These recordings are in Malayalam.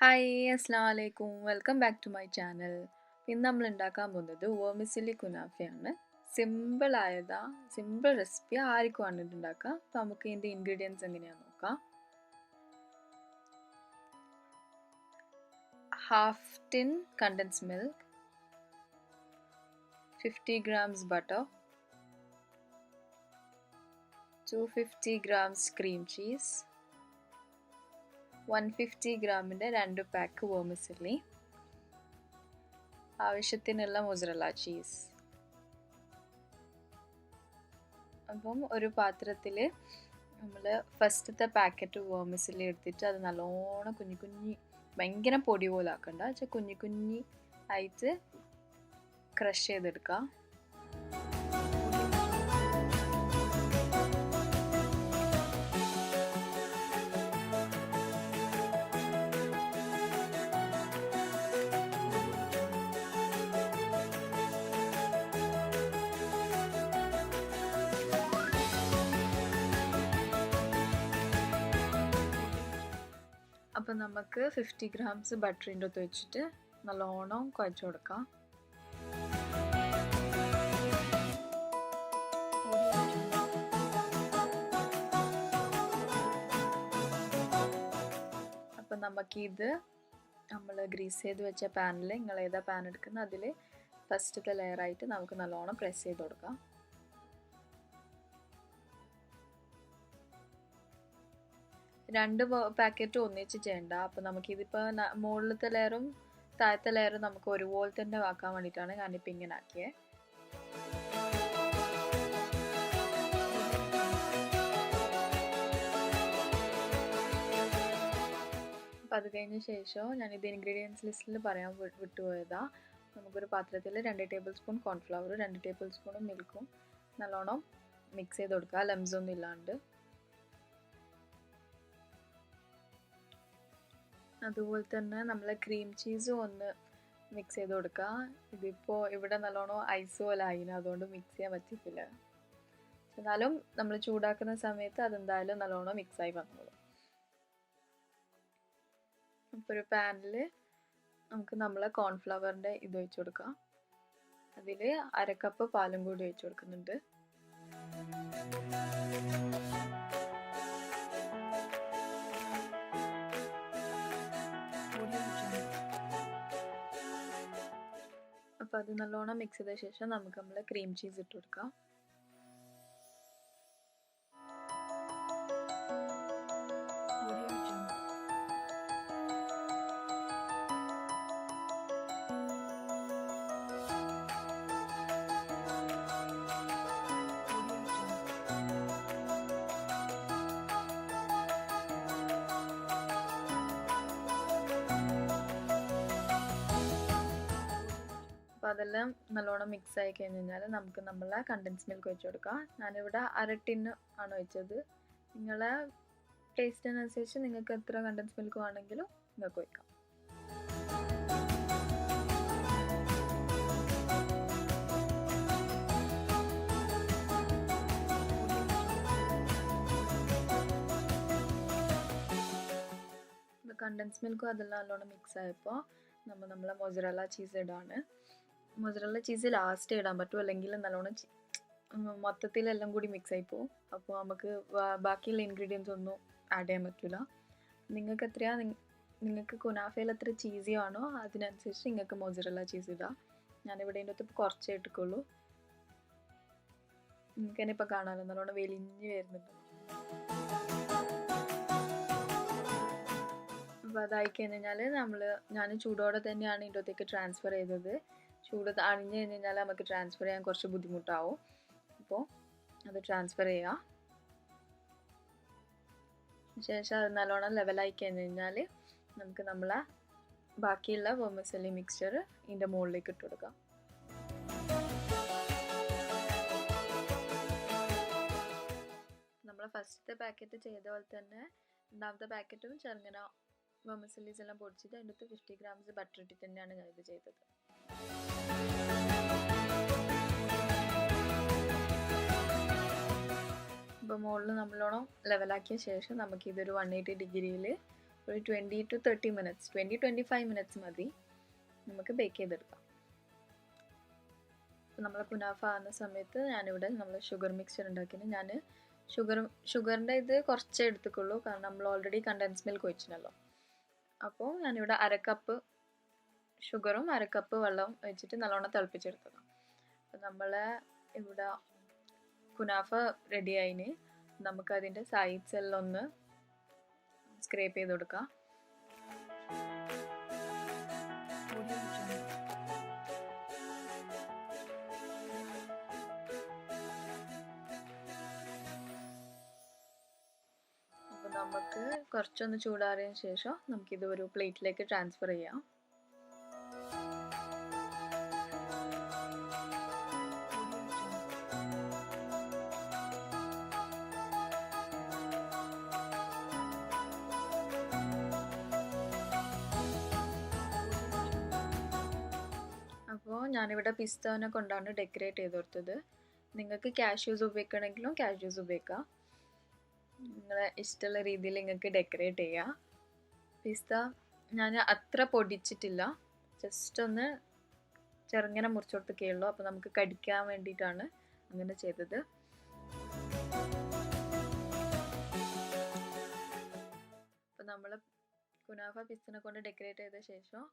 ഹായ് അസ്സലാമു അലൈക്കും welcome back to my channel. ഇന്ന് നമ്മൾ ഉണ്ടാക്കാൻ പോകുന്നത് വേർമിസെല്ലി കുനാഫയാണ്. സിമ്പിൾ റെസിപ്പി, ആർക്കും വേണ്ടിയിട്ട് ഉണ്ടാക്കാം. അപ്പോൾ നമുക്ക് ഇതിൻ്റെ ഇൻഗ്രീഡിയൻസ് എങ്ങനെയാണെന്ന് നോക്കാം. Half tin condensed milk, 50 grams butter, 250 grams cream cheese, 150 ഗ്രാമിൻ്റെ 2 പാക്ക് വേർമിസെല്ലി, ആവശ്യത്തിനുള്ള മൊസറല്ല ചീസ്. അപ്പം ഒരു പാത്രത്തിൽ നമ്മൾ ഫസ്റ്റത്തെ പാക്കറ്റ് വേർമിസെല്ലി എടുത്തിട്ട് അത് നല്ലോണം കുഞ്ഞി ഭയങ്കര പൊടി പോലെ ആക്കണ്ട, കുഞ്ഞി ആയിട്ട് ക്രഷ് ചെയ്തെടുക്കാം. അപ്പം നമുക്ക് 50 ഗ്രാംസ് ബട്ടറിൻ്റെ ഒത്ത് വെച്ചിട്ട് നല്ലോണം കുഴച്ച് കൊടുക്കാം. അപ്പം നമുക്കിത് നമ്മൾ ഗ്രീസ് ചെയ്ത് വെച്ച പാനിൽ, നിങ്ങൾ ഏതാ പാൻ എടുക്കുന്നത് അതിൽ ഫസ്റ്റത്തെ ലെയറായിട്ട് നമുക്ക് നല്ലോണം പ്രസ് ചെയ്ത് കൊടുക്കാം. രണ്ട് പാക്കറ്റ് ഒന്നിച്ച് ചെയ്യണ്ട. അപ്പം നമുക്കിതിപ്പോൾ മുകളിലത്തെ ലെയറും താഴത്തെ ലെയറും നമുക്ക് ഒരുപോലെ തന്നെ ആക്കാൻ വേണ്ടിയിട്ടാണ് ഞാനിപ്പോൾ ഇങ്ങനെ ആക്കിയത്. അപ്പം അത് കഴിഞ്ഞ ശേഷം ഞാനിത് ഇൻഗ്രീഡിയൻസ് ലിസ്റ്റിൽ പറയാൻ വിട്ടുപോയതാണ്. നമുക്കൊരു പാത്രത്തിൽ 2 table spoon cornflour, 2 table spoon മിൽക്കും നല്ലോണം മിക്സ് ചെയ്ത് കൊടുക്കുക, ലംസ് ഒന്നും ഇല്ലാണ്ട്. അതുപോലെ തന്നെ നമ്മൾ ക്രീം ചീസും ഒന്ന് മിക്സ് ചെയ്ത് കൊടുക്കുക. ഇതിപ്പോൾ ഇവിടെ നല്ലോണം ഐസ് പോലെ ആയിന്, അതുകൊണ്ട് മിക്സ് ചെയ്യാൻ പറ്റിയിട്ടില്ല. എന്നാലും നമ്മൾ ചൂടാക്കുന്ന സമയത്ത് അതെന്തായാലും നല്ലോണം മിക്സായി വന്നോളും. അപ്പോൾ ഒരു പാനിൽ നമുക്ക് നമ്മളെ കോൺഫ്ലവറിൻ്റെ ഇത് ഒഴിച്ച് കൊടുക്കാം. അതിൽ 1/2 കപ്പ് പാലും കൂടി ഒഴിച്ച് കൊടുക്കുന്നുണ്ട്. അപ്പോൾ അത് നല്ലോണം മിക്സ് ചെയ്ത ശേഷം നമുക്ക് നമ്മൾ ക്രീം ചീസ് ഇട്ട് കൊടുക്കാം. അപ്പോൾ അതെല്ലാം നല്ലോണം മിക്സ് ആയി കഴിഞ്ഞ് കഴിഞ്ഞാൽ നമുക്ക് നമ്മളെ കണ്ടൻസ് മിൽക്ക് ഒഴിച്ച് കൊടുക്കാം. ഞാനിവിടെ 1/2 ടിന്ന് ആണ് ഒഴിച്ചത്. നിങ്ങളെ ടേസ്റ്റിനനുസരിച്ച് നിങ്ങൾക്ക് എത്ര കണ്ടൻസ് മിൽക്ക് വേണമെങ്കിലും നിങ്ങൾക്ക് ഒഴിക്കാം. കണ്ടൻസ് മിൽക്കും അതെല്ലാം നല്ലോണം മിക്സ് ആയപ്പോൾ നമ്മളെ മൊസറല്ല ചീസ് ഇടാണ്. മൊസറല്ല ചീസ് ലാസ്റ്റ് ഇടാൻ പറ്റും, അല്ലെങ്കിൽ നല്ലോണം മൊത്തത്തിലെല്ലാം കൂടി മിക്സ് ആയി പോകും. അപ്പോൾ നമുക്ക് ബാക്കിയുള്ള ഇൻഗ്രീഡിയൻസ് ഒന്നും ആഡ് ചെയ്യാൻ പറ്റില്ല. നിങ്ങൾക്ക് നിങ്ങൾക്ക് കുനാഫയിൽ എത്ര ചീസി ആണോ അതിനനുസരിച്ച് നിങ്ങൾക്ക് മൊസറല്ല ചീസ് ഇടാം. ഞാനിവിടെ ഇതിൻ്റെ അകത്ത് കുറച്ചേ ഇട്ടിക്കുള്ളൂ. നിങ്ങൾക്ക് തന്നെ ഇപ്പോൾ കാണാമല്ലോ, നല്ലോണം വെലിഞ്ഞ് വരുന്നുണ്ട്. അപ്പോൾ അതായി കഴിഞ്ഞാൽ ഞാൻ ചൂടോടെ തന്നെയാണ് ഇതിൻ്റെ അകത്തേക്ക് ട്രാൻസ്ഫർ ചെയ്തത്. ചൂട് അണിഞ്ഞ് കഴിഞ്ഞ് കഴിഞ്ഞാൽ നമുക്ക് ട്രാൻസ്ഫർ ചെയ്യാൻ കുറച്ച് ബുദ്ധിമുട്ടാവും. അപ്പോൾ അത് ട്രാൻസ്ഫർ ചെയ്യുക. ശേഷം അത് നല്ലോണം ലെവലായി കഴിഞ്ഞ് കഴിഞ്ഞാൽ നമുക്ക് നമ്മളെ ബാക്കിയുള്ള വെർമിസെല്ലി മിക്സ്ചർ ഇതിൻ്റെ മുകളിലേക്ക് ഇട്ട് കൊടുക്കാം. നമ്മൾ ഫസ്റ്റത്തെ പാക്കറ്റ് ചെയ്ത പോലെ തന്നെ രണ്ടാമത്തെ പാക്കറ്റും ചെറുങ്ങനെ വെർമിസെല്ലീസ് എല്ലാം പൊടിച്ചിട്ട് അതിൻ്റെ അകത്ത് 50 ഗ്രാംസ് ബട്ടർ ഇട്ടിട്ട് തന്നെയാണ് ഞാനിത് ചെയ്തത്. അപ്പോൾ മുകളിൽ നമ്മളോണം ലെവലാക്കിയ ശേഷം നമുക്കിതൊരു 180 ഡിഗ്രിയിൽ ഒരു 20 to 30 minutes, 20-25 minutes മതി നമുക്ക് ബേക്ക് ചെയ്തെടുക്കാം. അപ്പോൾ നമ്മൾ കുനാഫ ആകുന്ന സമയത്ത് ഞാനിവിടെ നമ്മൾ ഷുഗർ മിക്സ്ചർ ഉണ്ടാക്കിയത്. ഞാൻ ഷുഗറിൻ്റെ ഇത് കുറച്ചേ എടുത്തുക്കുള്ളൂ, കാരണം നമ്മൾ ഓൾറെഡി കണ്ടൻസ് മിൽക്ക് ഒഴിച്ചിട്ടുണ്ടല്ലോ. അപ്പോൾ ഞാനിവിടെ 1/2 കപ്പ് ഷുഗറും 1/2 കപ്പ് വെള്ളവും വെച്ചിട്ട് നല്ലോണം തിളപ്പിച്ചെടുത്തതാണ്. അപ്പോൾ നമ്മളെ ഇവിടെ കുനാഫ റെഡി ആയിന്. നമുക്കതിൻ്റെ സൈഡ്സ് എല്ലാം ഒന്ന് സ്ക്രേപ്പ് ചെയ്ത് കൊടുക്കാം. അപ്പോൾ നമുക്ക് കുറച്ചൊന്ന് ചൂടാറിയതിന് ശേഷം നമുക്കിത് ഒരു പ്ലേറ്റിലേക്ക് ട്രാൻസ്ഫർ ചെയ്യാം. അപ്പോൾ ഞാനിവിടെ പിസ്തനെ കൊണ്ടാണ് ഡെക്കറേറ്റ് ചെയ്ത് കൊടുത്തത്. നിങ്ങൾക്ക് കാഷ്യൂസ് ഉപയോഗിക്കണമെങ്കിലും കാഷ്യൂസ് ഉപയോഗിക്കാം. നിങ്ങളെ ഇഷ്ടമുള്ള രീതിയിൽ നിങ്ങൾക്ക് ഡെക്കറേറ്റ് ചെയ്യാം. പിസ്ത ഞാൻ അത്ര പൊടിച്ചിട്ടില്ല, ജസ്റ്റ് ഒന്ന് ചെറുങ്ങനെ മുറിച്ച് കൊടുത്തൊക്കെയുള്ളൂ. അപ്പോൾ നമുക്ക് കടിക്കാൻ വേണ്ടിയിട്ടാണ് അങ്ങനെ ചെയ്തത്. അപ്പോൾ നമ്മൾ കുനാഫ പിസ്തനെ കൊണ്ട് ഡെക്കറേറ്റ് ചെയ്ത ശേഷം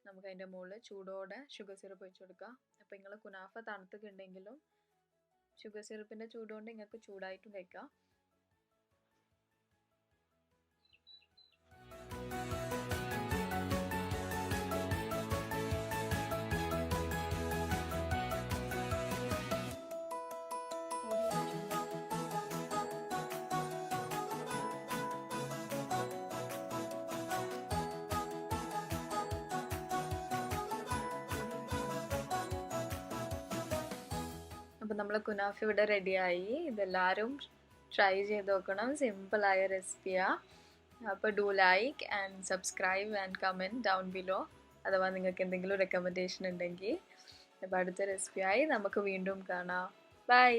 നമുക്ക് അതിൻ്റെ മുകളിൽ ചൂടോടെ ഷുഗർ സിറപ്പ് ഒഴിച്ച് കൊടുക്കാം. അപ്പോൾ നിങ്ങൾ കുനാഫ തണുത്തിട്ടുണ്ടെങ്കിലും ഷുഗർ സിറപ്പിൻ്റെ ചൂടുകൊണ്ട് നിങ്ങൾക്ക് ചൂടായിട്ടും കഴിക്കാം. അപ്പോൾ നമ്മൾ കുനാഫ ഇവിടെ റെഡിയായി. ഇതെല്ലാവരും ട്രൈ ചെയ്ത് നോക്കണം, സിമ്പിളായ റെസിപ്പിയാണ്. അപ്പോൾ do like and subscribe and comment down below. അഥവാ നിങ്ങൾക്ക് എന്തെങ്കിലും റെക്കമെൻഡേഷൻ ഉണ്ടെങ്കിൽ. അപ്പോൾ അടുത്ത റെസിപ്പിയായി നമുക്ക് വീണ്ടും കാണാം. ബൈ.